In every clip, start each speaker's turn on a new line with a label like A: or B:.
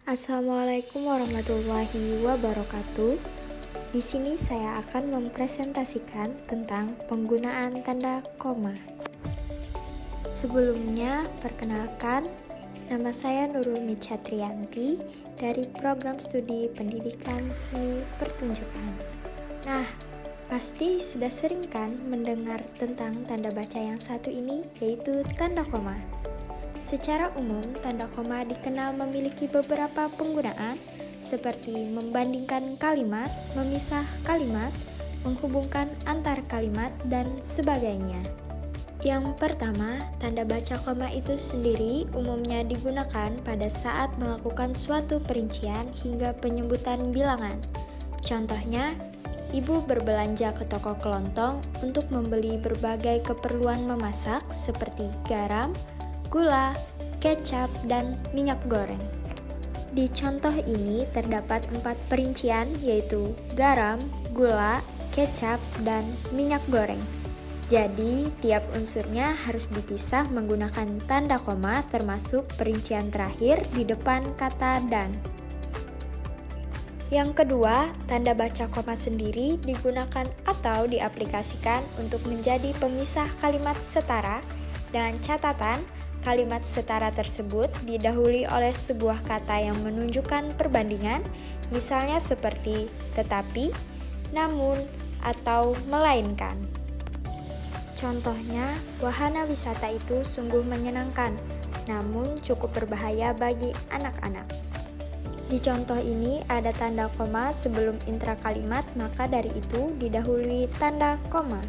A: Assalamualaikum warahmatullahi wabarakatuh. Di sini saya akan mempresentasikan tentang penggunaan tanda koma. Sebelumnya, perkenalkan, nama saya Nurul Micatrianti dari Program Studi Pendidikan Seni Pertunjukan. Nah, pasti sudah sering kan mendengar tentang tanda baca yang satu ini, yaitu tanda koma. Secara umum, tanda koma dikenal memiliki beberapa penggunaan seperti membandingkan kalimat, memisah kalimat, menghubungkan antar kalimat, dan sebagainya. Yang pertama, tanda baca koma itu sendiri umumnya digunakan pada saat melakukan suatu perincian hingga penyebutan bilangan. Contohnya, ibu berbelanja ke toko kelontong untuk membeli berbagai keperluan memasak seperti garam, gula, kecap, dan minyak goreng. Di contoh ini terdapat 4 perincian yaitu garam, gula, kecap, dan minyak goreng. Jadi, tiap unsurnya harus dipisah menggunakan tanda koma termasuk perincian terakhir di depan kata dan. Yang kedua, tanda baca koma sendiri digunakan atau diaplikasikan untuk menjadi pemisah kalimat setara dengan catatan kalimat setara tersebut didahului oleh sebuah kata yang menunjukkan perbandingan, misalnya seperti tetapi, namun, atau melainkan. Contohnya, wahana wisata itu sungguh menyenangkan, namun cukup berbahaya bagi anak-anak. Di contoh ini ada tanda koma sebelum intra kalimat, maka dari itu didahului tanda koma.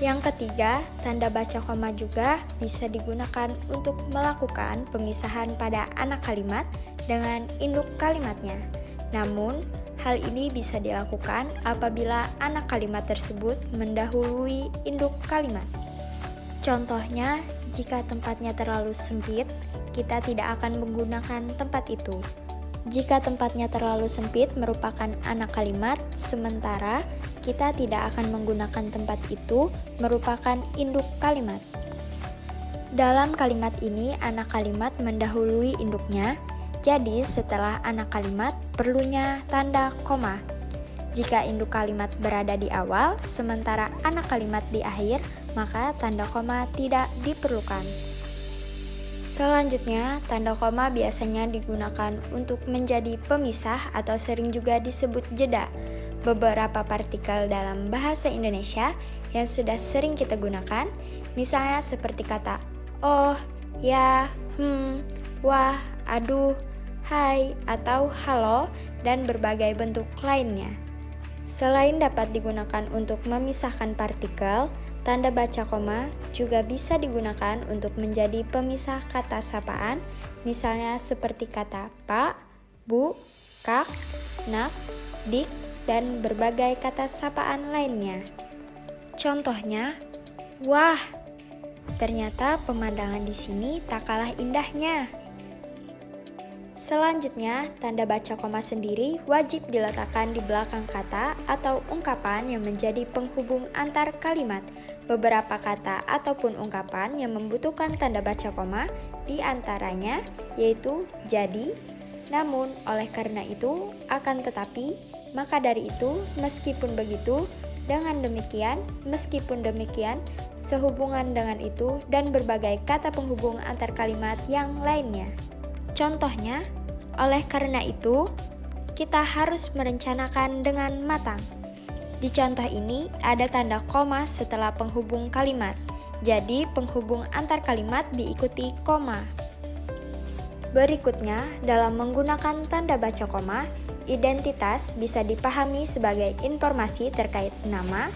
A: Yang ketiga, tanda baca koma juga bisa digunakan untuk melakukan pemisahan pada anak kalimat dengan induk kalimatnya. Namun, hal ini bisa dilakukan apabila anak kalimat tersebut mendahului induk kalimat. Contohnya, jika tempatnya terlalu sempit, kita tidak akan menggunakan tempat itu. Jika tempatnya terlalu sempit merupakan anak kalimat, sementara kita tidak akan menggunakan tempat itu merupakan induk kalimat. Dalam kalimat ini, anak kalimat mendahului induknya, jadi setelah anak kalimat perlunya tanda koma. Jika induk kalimat berada di awal, sementara anak kalimat di akhir, maka tanda koma tidak diperlukan. Selanjutnya, tanda koma biasanya digunakan untuk menjadi pemisah atau sering juga disebut jeda. Beberapa partikel dalam bahasa Indonesia yang sudah sering kita gunakan, misalnya seperti kata oh, ya, wah, aduh, hai, atau halo, dan berbagai bentuk lainnya. Selain dapat digunakan untuk memisahkan partikel, tanda baca koma juga bisa digunakan untuk menjadi pemisah kata sapaan, misalnya seperti kata pak, bu, kak, nak, dik, dan berbagai kata sapaan lainnya. Contohnya, wah, ternyata pemandangan di sini tak kalah indahnya. Selanjutnya, tanda baca koma sendiri wajib diletakkan di belakang kata atau ungkapan yang menjadi penghubung antar kalimat. Beberapa kata ataupun ungkapan yang membutuhkan tanda baca koma di antaranya yaitu jadi, namun, oleh karena itu, akan tetapi, maka dari itu, meskipun begitu, dengan demikian, meskipun demikian, sehubungan dengan itu, dan berbagai kata penghubung antar kalimat yang lainnya. Contohnya, oleh karena itu, kita harus merencanakan dengan matang. Di contoh ini, ada tanda koma setelah penghubung kalimat, jadi penghubung antar kalimat diikuti koma. Berikutnya, dalam menggunakan tanda baca koma, identitas bisa dipahami sebagai informasi terkait nama,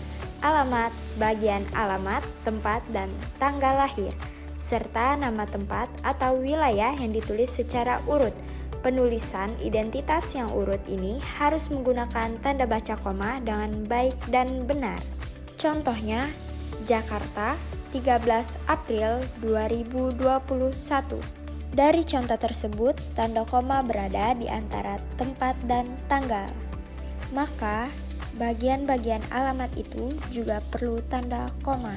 A: alamat, bagian alamat, tempat, dan tanggal lahir, serta nama tempat atau wilayah yang ditulis secara urut. Penulisan identitas yang urut ini harus menggunakan tanda baca koma dengan baik dan benar. Contohnya, Jakarta, 13 April 2021. Dari contoh tersebut, tanda koma berada di antara tempat dan tanggal. Maka, bagian-bagian alamat itu juga perlu tanda koma.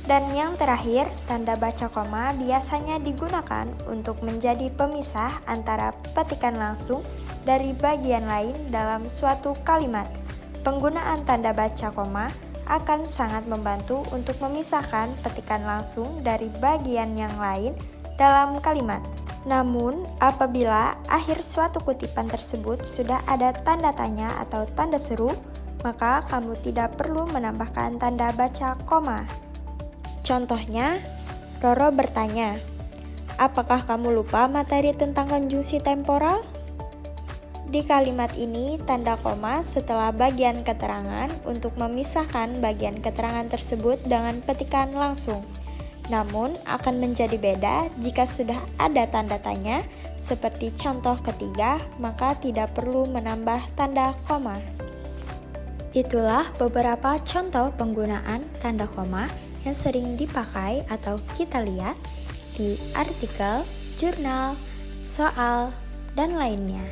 A: Dan yang terakhir, tanda baca koma biasanya digunakan untuk menjadi pemisah antara petikan langsung dari bagian lain dalam suatu kalimat. Penggunaan tanda baca koma akan sangat membantu untuk memisahkan petikan langsung dari bagian yang lain dalam kalimat. Namun, apabila akhir suatu kutipan tersebut sudah ada tanda tanya atau tanda seru, maka kamu tidak perlu menambahkan tanda baca koma. Contohnya, Roro bertanya, "Apakah kamu lupa materi tentang konjungsi temporal?" Di kalimat ini, tanda koma setelah bagian keterangan untuk memisahkan bagian keterangan tersebut dengan petikan langsung. Namun, akan menjadi beda jika sudah ada tanda tanya, seperti contoh ketiga, maka tidak perlu menambah tanda koma. Itulah beberapa contoh penggunaan tanda koma yang sering dipakai atau kita lihat di artikel, jurnal, soal, dan lainnya.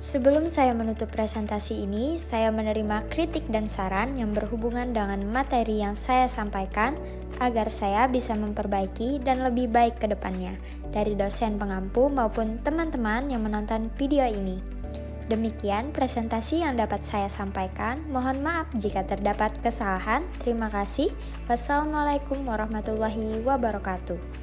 A: Sebelum saya menutup presentasi ini, saya menerima kritik dan saran yang berhubungan dengan materi yang saya sampaikan agar saya bisa memperbaiki dan lebih baik ke depannya dari dosen pengampu maupun teman-teman yang menonton video ini. Demikian presentasi yang dapat saya sampaikan. Mohon maaf jika terdapat kesalahan. Terima kasih. Wassalamualaikum warahmatullahi wabarakatuh.